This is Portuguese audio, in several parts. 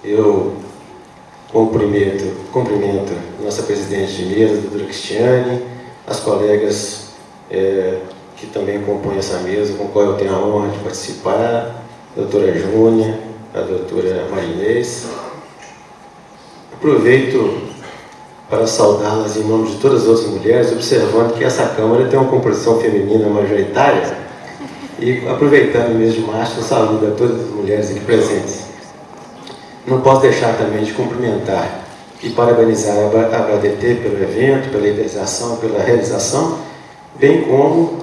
Eu cumprimento nossa presidente de mesa, a doutora Cristiane, as colegas que também compõem essa mesa, com qual eu tenho a honra de participar, a doutora Júnia, a doutora Marinês. Aproveito para saudá-las em nome de todas as outras mulheres, observando que essa Câmara tem uma composição feminina majoritária, e aproveitando o mês de março, eu saúdo a todas as mulheres aqui presentes. Não posso deixar também de cumprimentar e parabenizar a HDT pelo evento, pela idealização, pela realização, bem como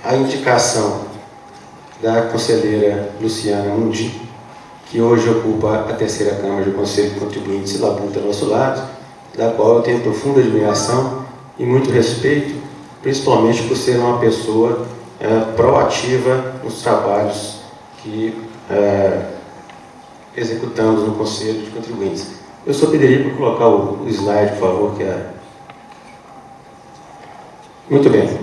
a indicação da conselheira Luciana Mundi, que hoje ocupa a terceira Câmara do Conselho de Contribuintes e labuta ao nosso lado, da qual eu tenho profunda admiração e muito respeito, principalmente por ser uma pessoa proativa nos trabalhos que executamos no Conselho de Contribuintes. Eu só pediria para colocar o slide, por favor, que é... Muito bem.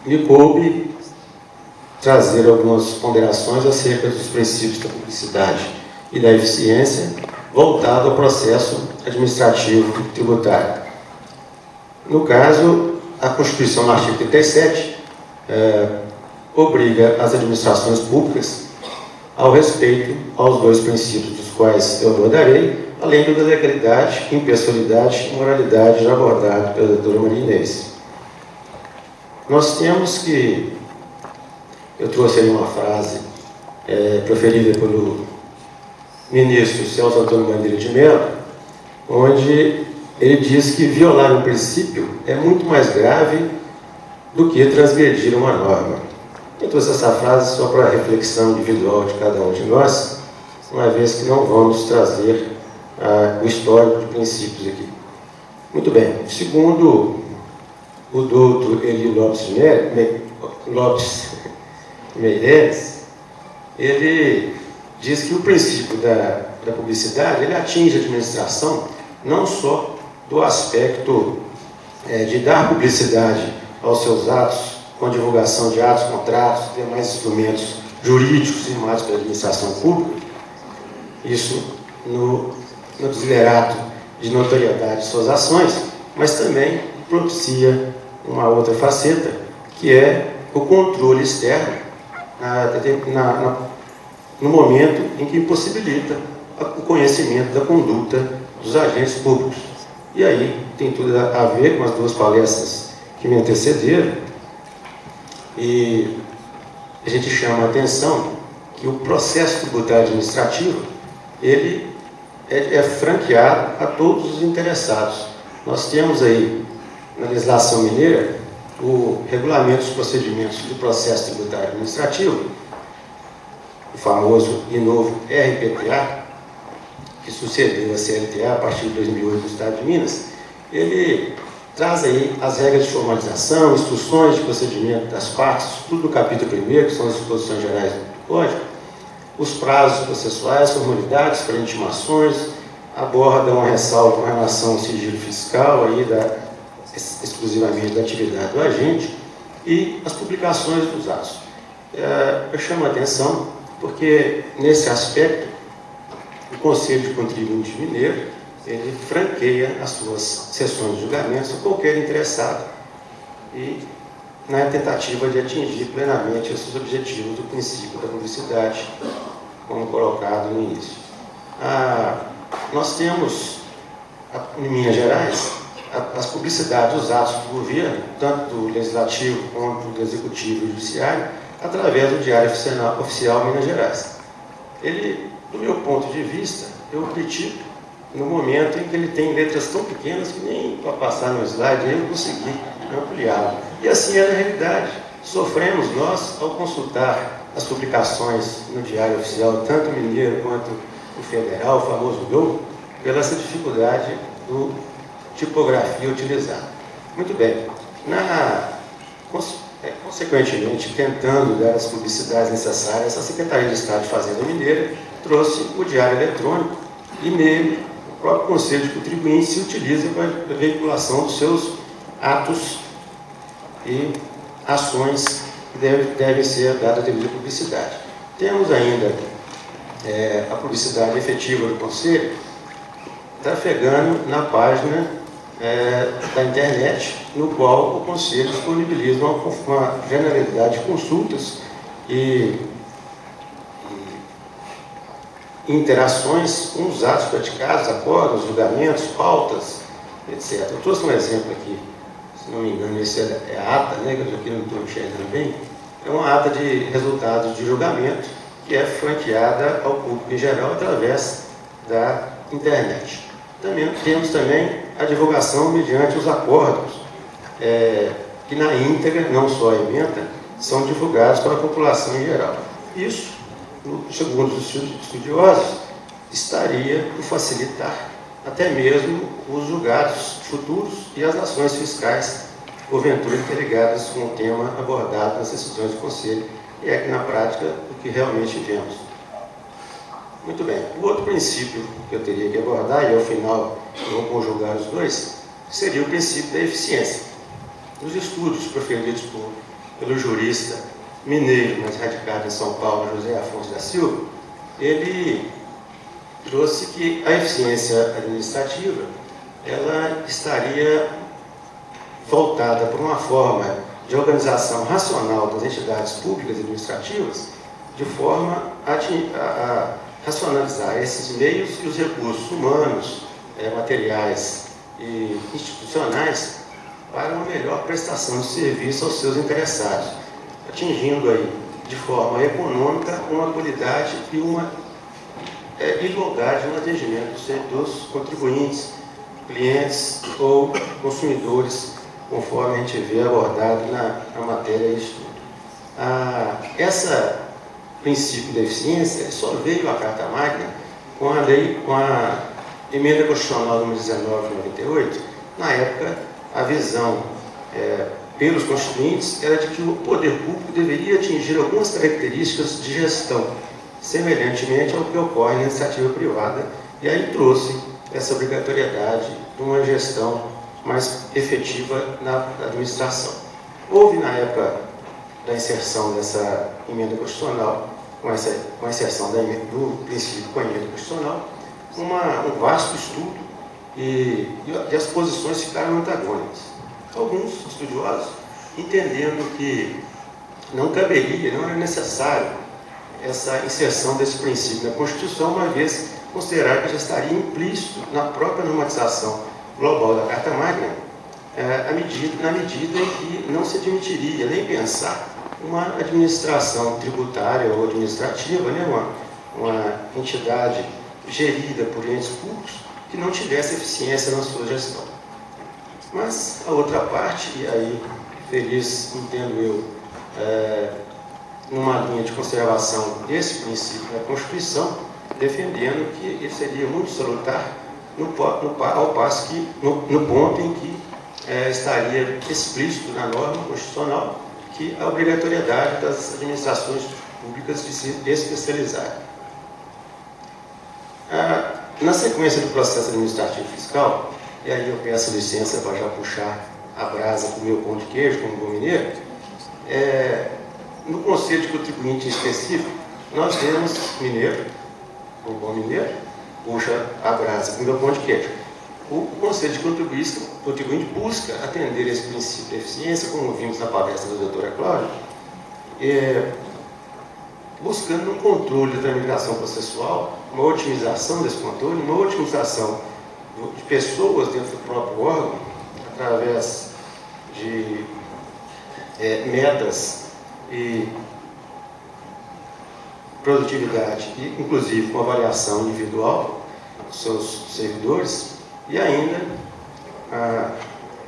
Me coube trazer algumas ponderações acerca dos princípios da publicidade e da eficiência voltado ao processo administrativo tributário. No caso, a Constituição, no artigo 37, obriga as administrações públicas ao respeito aos dois princípios dos quais eu abordarei, além da legalidade, impessoalidade e moralidade, já abordado pela doutora Maria Inês. Nós temos que... Eu trouxe aí uma frase proferida pelo ministro Celso Antônio Bandeira de Mello, onde ele diz que violar um princípio é muito mais grave do que transgredir uma norma. Eu trouxe essa frase só para a reflexão individual de cada um de nós, uma vez que não vamos trazer o histórico de princípios aqui. Muito bem. Segundo o doutor Eli Lopes Meireles, ele diz que o princípio da publicidade ele atinge a administração não só do aspecto de dar publicidade aos seus atos, com divulgação de atos, contratos, demais instrumentos jurídicos firmados pela administração pública, isso no desiderato de notoriedade de suas ações, mas também propicia uma outra faceta, que é o controle externo no momento em que impossibilita o conhecimento da conduta dos agentes públicos. E aí tem tudo a ver com as duas palestras que me antecederam, e a gente chama a atenção que o processo tributário administrativo ele é franqueado a todos os interessados. Nós temos aí, na legislação mineira, o Regulamento dos Procedimentos do Processo Tributário Administrativo, o famoso e novo RPTA, que sucedeu a CLTA a partir de 2008 no Estado de Minas. Ele traz aí as regras de formalização, instruções de procedimento das partes, tudo no capítulo 1º, que são as disposições gerais do Código, os prazos processuais, formalidades para intimações, aborda uma ressalva com relação ao sigilo fiscal, aí exclusivamente da atividade do agente, e as publicações dos atos. Eu chamo a atenção porque, nesse aspecto, o Conselho de Contribuinte Mineiro ele franqueia as suas sessões de julgamentos a qualquer interessado e na tentativa de atingir plenamente esses objetivos do princípio da publicidade, como colocado no início. Nós temos, em Minas Gerais, as publicidades dos atos do governo, tanto do Legislativo quanto do Executivo e Judiciário, através do Diário Oficial Minas Gerais. Ele, do meu ponto de vista, eu critico no momento em que ele tem letras tão pequenas que nem para passar no slide eu consegui ampliá-lo. E assim é na realidade. Sofremos nós ao consultar as publicações no Diário Oficial, tanto o mineiro quanto o federal, o famoso GOL, pela essa dificuldade do tipografia utilizada. Muito bem. Consequentemente, tentando dar as publicidades necessárias, a Secretaria de Estado de Fazenda Mineira trouxe o Diário Eletrônico e nele o próprio Conselho de Contribuintes se utiliza para a veiculação dos seus atos e ações que devem ser dadas a devida publicidade. Temos ainda a publicidade efetiva do Conselho, trafegando na página da internet, no qual o Conselho disponibiliza uma generalidade de consultas e interações com os atos praticados, acordos, julgamentos, pautas, etc. Eu trouxe um exemplo aqui, se não me engano, esse é a ata, né, que eu aqui não estou enxergando bem, é uma ata de resultados de julgamento que é franqueada ao público em geral através da internet. Temos também a divulgação mediante os acordos, que na íntegra, não só a ementa, são divulgados para a população em geral. Isso, segundo os estudiosos, estaria por facilitar até mesmo os julgados futuros e as ações fiscais, porventura interligadas com o tema abordado nas decisões do Conselho, e é que na prática o que realmente vemos. Muito bem. O outro princípio que eu teria que abordar, e ao final eu vou conjugar os dois, seria o princípio da eficiência. Nos estudos proferidos pelo jurista mineiro, mas radicado em São Paulo, José Afonso da Silva, ele trouxe que a eficiência administrativa ela estaria voltada por uma forma de organização racional das entidades públicas e administrativas, de forma a racionalizar esses meios e os recursos humanos, materiais e institucionais para uma melhor prestação de serviço aos seus interessados, atingindo aí de forma econômica uma qualidade e uma igualdade no atendimento dos contribuintes, clientes ou consumidores, conforme a gente vê abordado na matéria de estudo. Esse princípio da eficiência só veio à Carta Magna com a emenda constitucional número 19 de 98. Na época, a visão pelos constituintes era de que o poder público deveria atingir algumas características de gestão, semelhantemente ao que ocorre na iniciativa privada, e aí trouxe essa obrigatoriedade de uma gestão mais efetiva na administração. Houve, na época da inserção dessa emenda constitucional, com a inserção do princípio com a emenda constitucional, um vasto estudo e as posições ficaram antagônicas. Alguns estudiosos entendendo que não caberia, não era necessário essa inserção desse princípio na Constituição, uma vez considerar que já estaria implícito na própria normatização global da Carta Magna, na medida em que não se admitiria nem pensar uma administração tributária ou administrativa, né, uma entidade gerida por entes públicos que não tivesse eficiência na sua gestão. Mas a outra parte, e aí feliz, entendo eu, numa linha de conservação desse princípio da Constituição, defendendo que ele seria muito salutar ao passo que, no ponto em que estaria explícito na norma constitucional que a obrigatoriedade das administrações públicas de se especializarem. Na sequência do processo administrativo fiscal, e aí eu peço licença para já puxar a brasa para o meu pão de queijo, como bom mineiro, no conceito de contribuinte específico, nós temos mineiro, como bom mineiro, puxa a brasa para o meu pão de queijo. O conceito de contribuinte busca atender esse princípio de eficiência, como vimos na palestra da doutora Cláudia, buscando um controle da tramitação processual, uma otimização desse controle, uma otimização de pessoas dentro do próprio órgão, através de metas e produtividade, inclusive com avaliação individual dos seus servidores, e ainda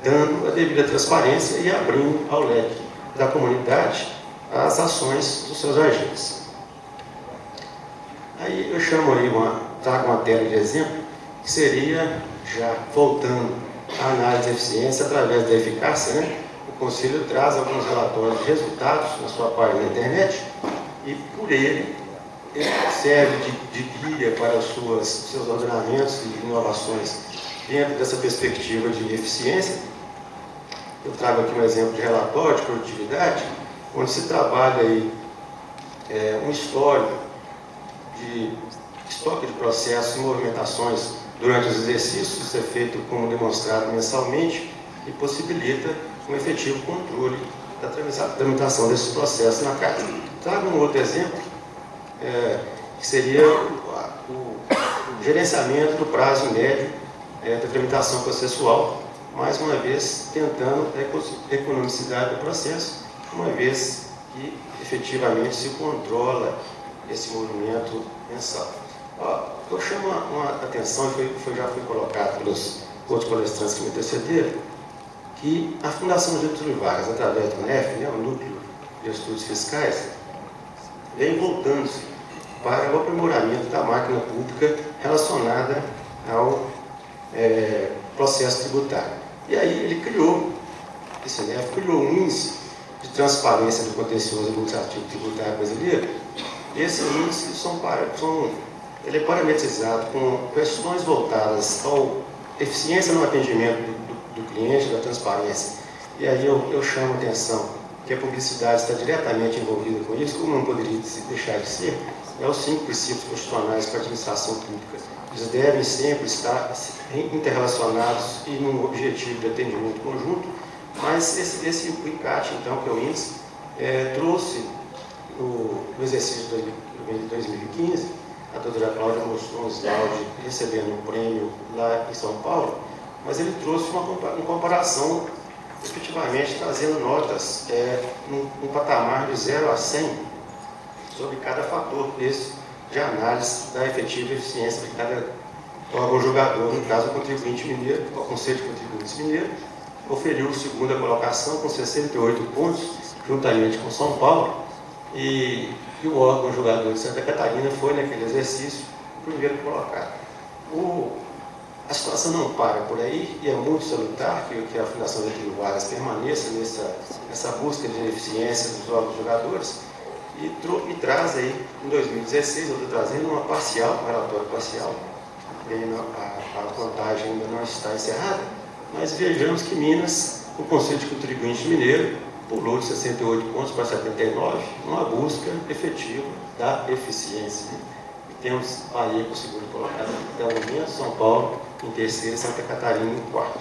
dando a devida transparência e abrindo ao leque da comunidade as ações dos seus agentes. Aí eu chamo aí trago uma tela de exemplo, que seria, já voltando à análise da eficiência através da eficácia, né? O Conselho traz alguns relatórios de resultados na sua página na internet, e por ele serve de guia para os seus ordenamentos e inovações dentro dessa perspectiva de eficiência. Eu trago aqui um exemplo de relatório de produtividade, onde se trabalha aí um histórico de estoque de processos e movimentações durante os exercícios, isso é feito como demonstrado mensalmente e possibilita um efetivo controle da tramitação desses processos na casa. Trago um outro exemplo, que seria o gerenciamento do prazo médio da tramitação processual, mais uma vez tentando a economicidade do processo, uma vez que efetivamente se controla esse movimento mensal. Eu chamo uma atenção, já foi colocado pelos outros palestrantes que me antecederam, que a Fundação Getúlio Vargas, através do NEF, o Núcleo de Estudos Fiscais, vem voltando-se para o aprimoramento da máquina pública relacionada ao processo tributário. E aí ele criou, esse NEF criou um índice de transparência do contencioso administrativo tributário brasileiro. E esse índice ele é parametrizado com questões voltadas à eficiência no atendimento do cliente, da transparência. E aí eu chamo a atenção que a publicidade está diretamente envolvida com isso, como não poderia deixar de ser, os 5 princípios constitucionais para a administração pública. Eles devem sempre estar interrelacionados e num objetivo de atendimento conjunto, mas esse encaixe, então, que é o índice, trouxe no exercício de 2015, a doutora Cláudia mostrou um slide recebendo um prêmio lá em São Paulo, mas ele trouxe uma comparação, efetivamente trazendo notas num patamar de 0 a 100 sobre cada fator desse de análise da efetiva eficiência de cada órgão julgador, no caso o contribuinte mineiro, o Conselho de Contribuintes Mineiro, oferiu segunda colocação com 68 pontos, juntamente com São Paulo, e o órgão julgador de Santa Catarina foi, naquele exercício, o primeiro colocado. A situação não para por aí, e é muito salutar que a Fundação Getúlio Vargas permaneça nessa busca de eficiência dos órgãos julgadores, e traz aí, em 2016, eu estou trazendo um relatório parcial, a contagem ainda não está encerrada, mas vejamos que Minas, o Conselho de Contribuinte Mineiro, pulou de 68 pontos para 79, uma busca efetiva da eficiência. E temos Bahia com o segundo colocado até o momento, São Paulo em terceiro e Santa Catarina em quarto.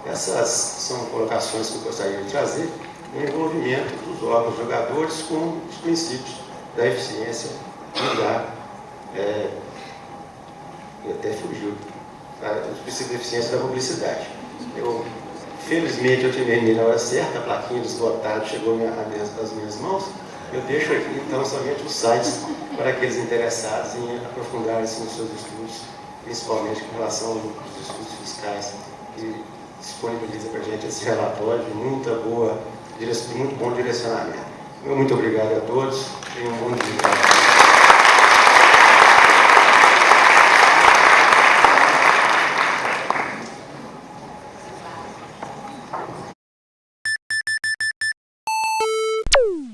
Essas são colocações que eu gostaria de trazer no envolvimento dos órgãos julgadores com os princípios da eficiência e até fugiu, os princípios da eficiência da publicidade. Felizmente eu terminei na hora certa, a plaquinha de esgotado chegou às minhas mãos. Eu deixo aqui então somente os sites para aqueles interessados em aprofundar-se nos seus estudos, principalmente com relação aos estudos fiscais, que disponibiliza para a gente esse relatório de muito bom direcionamento. Muito obrigado a todos e um bom dia.